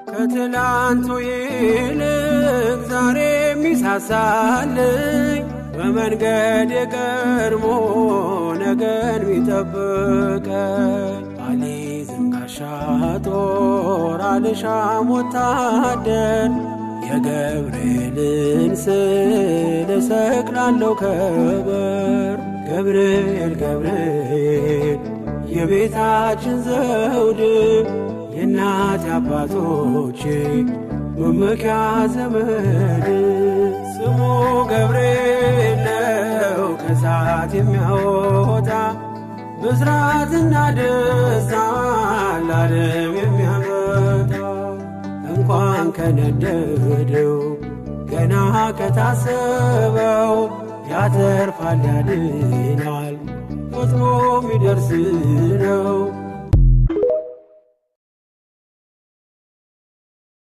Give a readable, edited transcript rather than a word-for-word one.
ከትላንቱ ይልቅ ዛሬ የሚሳሳልኝ በመንገድ የቀድሞ ነገን ሚጠብቀኝ አልይዝም ጋሻ ጦር አልሻም ወታደር የገብርኤልን ስዕል እሰቅላለሁ ከበር ገብርኤል ገብርኤል የቤታችን ዘውድ የእናት አባቶቼ መመኪያ ዘመድ ስሙ ገብርኤል ነው ከእሳት የሚያወጣ ብስራትና ደስታ ለዓለም የሚያመጣ እንኳን ከነደደው ገና ከታሰበው ያተርፋል ያድናል ፈጥኖ የሚደርስ ነው።